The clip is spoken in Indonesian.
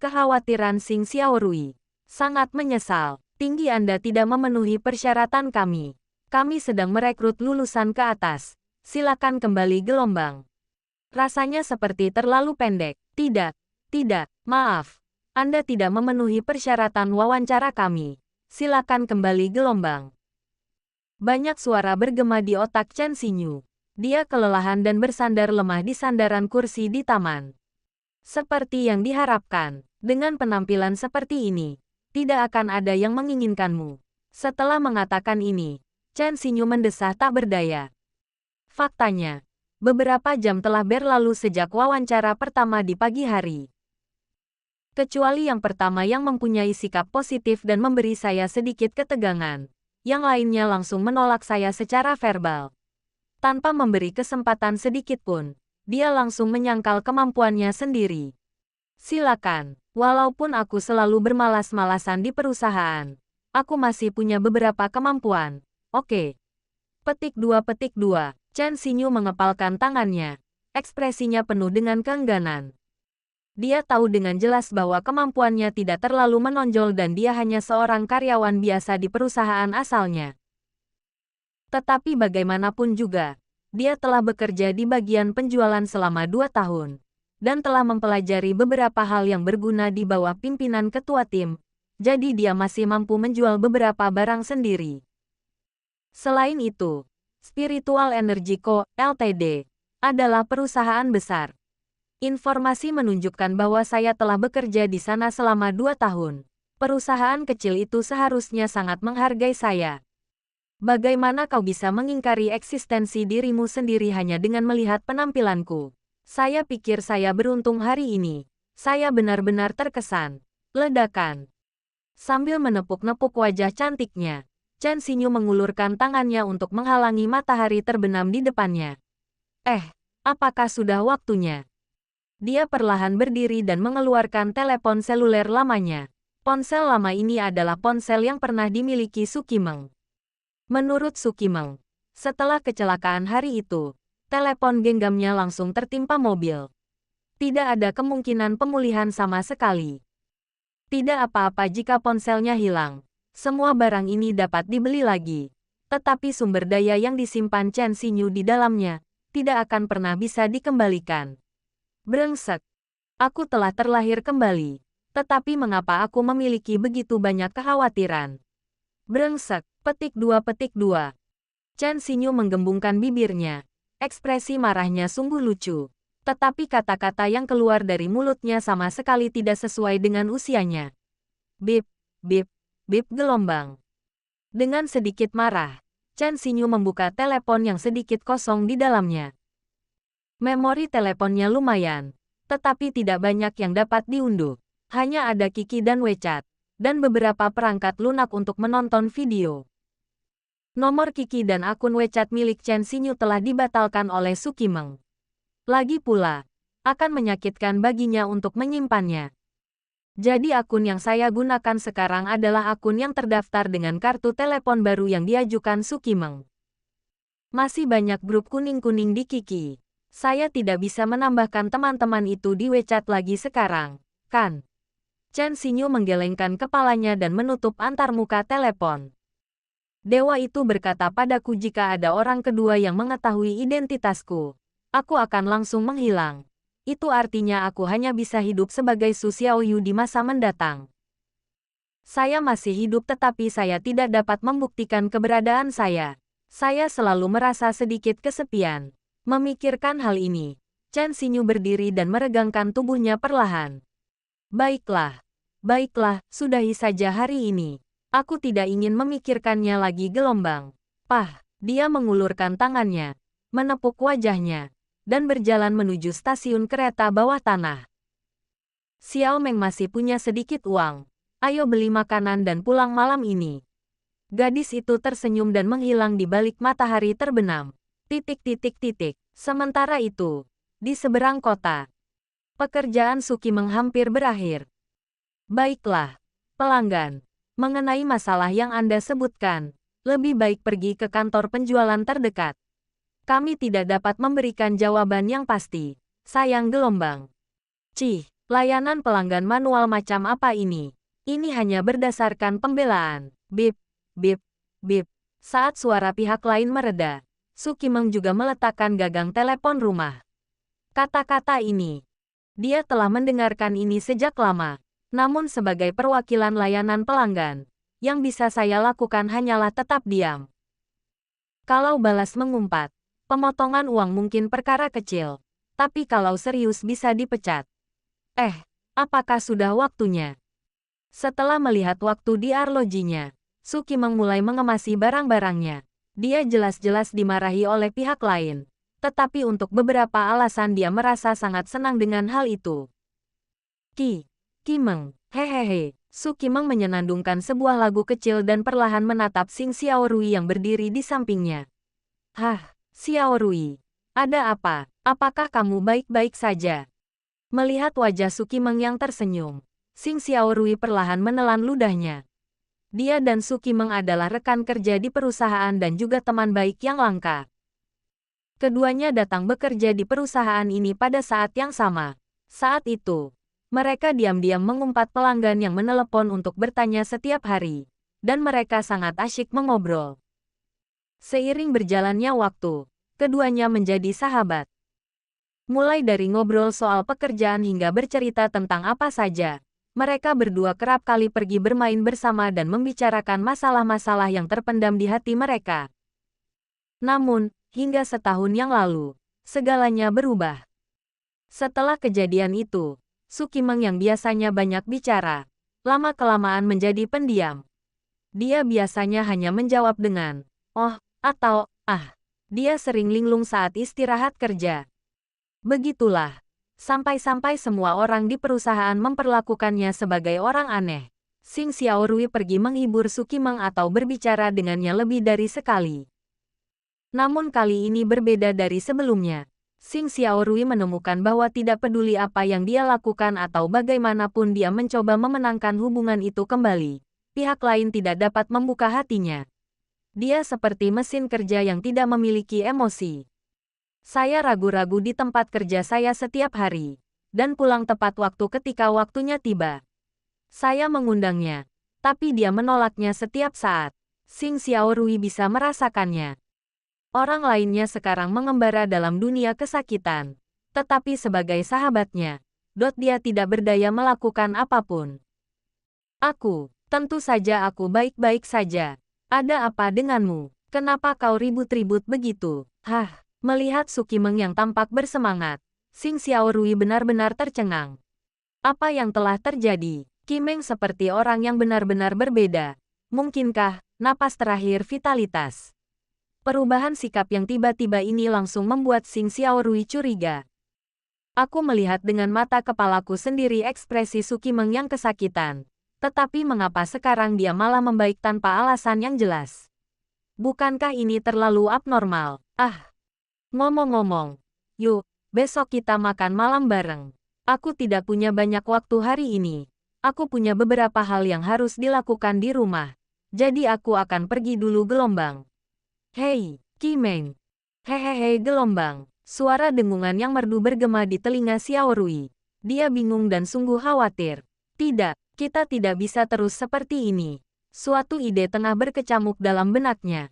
Kekhawatiran Xing Xiaorui. Sangat menyesal. Tinggi Anda tidak memenuhi persyaratan kami. Kami sedang merekrut lulusan ke atas. Silakan kembali gelombang. Rasanya seperti terlalu pendek. Tidak, maaf. Anda tidak memenuhi persyaratan wawancara kami. Silakan kembali gelombang. Banyak suara bergema di otak Chen Xinyu. Dia kelelahan dan bersandar lemah di sandaran kursi di taman. Seperti yang diharapkan, dengan penampilan seperti ini, tidak akan ada yang menginginkanmu. Setelah mengatakan ini, Chen Xinyu mendesah tak berdaya. Faktanya, beberapa jam telah berlalu sejak wawancara pertama di pagi hari. Kecuali yang pertama yang mempunyai sikap positif dan memberi saya sedikit ketegangan, yang lainnya langsung menolak saya secara verbal. Tanpa memberi kesempatan sedikit pun, dia langsung menyangkal kemampuannya sendiri. Silakan, walaupun aku selalu bermalas-malasan di perusahaan, aku masih punya beberapa kemampuan. Oke. Petik 2. Chen Xinyu mengepalkan tangannya. Ekspresinya penuh dengan keengganan. Dia tahu dengan jelas bahwa kemampuannya tidak terlalu menonjol dan dia hanya seorang karyawan biasa di perusahaan asalnya. Tetapi bagaimanapun juga, dia telah bekerja di bagian penjualan selama 2 tahun, dan telah mempelajari beberapa hal yang berguna di bawah pimpinan ketua tim, jadi dia masih mampu menjual beberapa barang sendiri. Selain itu, Spiritual Energy Co., Ltd. adalah perusahaan besar. Informasi menunjukkan bahwa saya telah bekerja di sana selama 2 tahun. Perusahaan kecil itu seharusnya sangat menghargai saya. Bagaimana kau bisa mengingkari eksistensi dirimu sendiri hanya dengan melihat penampilanku? Saya pikir saya beruntung hari ini. Saya benar-benar terkesan. Ledakan. Sambil menepuk-nepuk wajah cantiknya, Chen Xinyu mengulurkan tangannya untuk menghalangi matahari terbenam di depannya. Apakah sudah waktunya? Dia perlahan berdiri dan mengeluarkan telepon seluler lamanya. Ponsel lama ini adalah ponsel yang pernah dimiliki Sukimeng. Menurut Sukimeng, setelah kecelakaan hari itu, telepon genggamnya langsung tertimpa mobil. Tidak ada kemungkinan pemulihan sama sekali. Tidak apa-apa jika ponselnya hilang. Semua barang ini dapat dibeli lagi. Tetapi sumber daya yang disimpan Chen Xinyu di dalamnya, tidak akan pernah bisa dikembalikan. Brengsek. Aku telah terlahir kembali. Tetapi mengapa aku memiliki begitu banyak kekhawatiran? Brengsek. Petik 2. Chen Xinyu menggembungkan bibirnya. Ekspresi marahnya sungguh lucu. Tetapi kata-kata yang keluar dari mulutnya sama sekali tidak sesuai dengan usianya. Bip, bip, bip gelombang. Dengan sedikit marah, Chen Xinyu membuka telepon yang sedikit kosong di dalamnya. Memori teleponnya lumayan, tetapi tidak banyak yang dapat diunduh. Hanya ada Qi dan WeChat, dan beberapa perangkat lunak untuk menonton video. Nomor Qi dan akun WeChat milik Chen Xinyu telah dibatalkan oleh Sukimeng. Lagi pula, akan menyakitkan baginya untuk menyimpannya. Jadi akun yang saya gunakan sekarang adalah akun yang terdaftar dengan kartu telepon baru yang diajukan Sukimeng. Masih banyak grup kuning-kuning di Qi. Saya tidak bisa menambahkan teman-teman itu di WeChat lagi sekarang, kan? Chen Xinyu menggelengkan kepalanya dan menutup antarmuka telepon. Dewa itu berkata padaku jika ada orang kedua yang mengetahui identitasku, aku akan langsung menghilang. Itu artinya aku hanya bisa hidup sebagai Su Xiaoyu di masa mendatang. Saya masih hidup tetapi saya tidak dapat membuktikan keberadaan saya. Saya selalu merasa sedikit kesepian. Memikirkan hal ini, Chen Xinyu berdiri dan meregangkan tubuhnya perlahan. Baiklah, sudahi saja hari ini. Aku tidak ingin memikirkannya lagi gelombang. Dia mengulurkan tangannya, menepuk wajahnya, dan berjalan menuju stasiun kereta bawah tanah. Xiao Meng masih punya sedikit uang. Ayo beli makanan dan pulang malam ini. Gadis itu tersenyum dan menghilang di balik matahari terbenam. Sementara itu, di seberang kota, pekerjaan Sukimeng hampir berakhir. Baiklah, pelanggan. Mengenai masalah yang Anda sebutkan, lebih baik pergi ke kantor penjualan terdekat. Kami tidak dapat memberikan jawaban yang pasti. Sayang gelombang. Layanan pelanggan manual macam apa ini? Ini hanya berdasarkan pembelaan. Bip, bip, bip. Saat suara pihak lain mereda, Su Kimeng juga meletakkan gagang telepon rumah. Kata-kata ini. Dia telah mendengarkan ini sejak lama. Namun sebagai perwakilan layanan pelanggan, yang bisa saya lakukan hanyalah tetap diam. Kalau balas mengumpat, pemotongan uang mungkin perkara kecil. Tapi kalau serius bisa dipecat. Apakah sudah waktunya? Setelah melihat waktu di arlojinya, Su Kimeng mulai mengemasi barang-barangnya. Dia jelas-jelas dimarahi oleh pihak lain. Tetapi untuk beberapa alasan dia merasa sangat senang dengan hal itu. Kimeng, hehehe. Su Kimeng menyenandungkan sebuah lagu kecil dan perlahan menatap Xing Xiaorui yang berdiri di sampingnya. Xiaorui. Ada apa? Apakah kamu baik-baik saja? Melihat wajah Su Kimeng yang tersenyum, Xing Xiaorui perlahan menelan ludahnya. Dia dan Su Kimeng adalah rekan kerja di perusahaan dan juga teman baik yang langka. Keduanya datang bekerja di perusahaan ini pada saat yang sama. Saat itu, mereka diam-diam mengumpat pelanggan yang menelepon untuk bertanya setiap hari, dan mereka sangat asyik mengobrol. Seiring berjalannya waktu, keduanya menjadi sahabat. Mulai dari ngobrol soal pekerjaan hingga bercerita tentang apa saja, mereka berdua kerap kali pergi bermain bersama dan membicarakan masalah-masalah yang terpendam di hati mereka. Namun, hingga setahun yang lalu, segalanya berubah. Setelah kejadian itu, Su Kimeng yang biasanya banyak bicara, lama-kelamaan menjadi pendiam. Dia biasanya hanya menjawab dengan, "Oh," atau "Ah." Dia sering linglung saat istirahat kerja. Begitulah, sampai-sampai semua orang di perusahaan memperlakukannya sebagai orang aneh. Xing Xiaorui pergi menghibur Su Kimeng atau berbicara dengannya lebih dari sekali. Namun kali ini berbeda dari sebelumnya. Xing Xiaorui menemukan bahwa tidak peduli apa yang dia lakukan atau bagaimanapun dia mencoba memenangkan hubungan itu kembali, pihak lain tidak dapat membuka hatinya. Dia seperti mesin kerja yang tidak memiliki emosi. Saya ragu-ragu di tempat kerja saya setiap hari, dan pulang tepat waktu ketika waktunya tiba. Saya mengundangnya, tapi dia menolaknya setiap saat. Xing Xiaorui bisa merasakannya. Orang lainnya sekarang mengembara dalam dunia kesakitan, tetapi sebagai sahabatnya, dia tidak berdaya melakukan apapun. Tentu saja aku baik-baik saja. Ada apa denganmu? Kenapa kau ribut-ribut begitu? Melihat Su Kimeng yang tampak bersemangat, Xing Xiaorui benar-benar tercengang. Apa yang telah terjadi? Kimeng seperti orang yang benar-benar berbeda. Mungkinkah, napas terakhir vitalitas? Perubahan sikap yang tiba-tiba ini langsung membuat Xing Xiaorui curiga. Aku melihat dengan mata kepalaku sendiri ekspresi Su Kimeng yang kesakitan. Tetapi mengapa sekarang dia malah membaik tanpa alasan yang jelas? Bukankah ini terlalu abnormal? Ngomong-ngomong, yuk, besok kita makan malam bareng. Aku tidak punya banyak waktu hari ini. Aku punya beberapa hal yang harus dilakukan di rumah. Jadi aku akan pergi dulu gelombang. Hei, Kimeng. Hehehe gelombang. Suara dengungan yang merdu bergema di telinga Xiaorui. Dia bingung dan sungguh khawatir. Tidak, kita tidak bisa terus seperti ini. Suatu ide tengah berkecamuk dalam benaknya.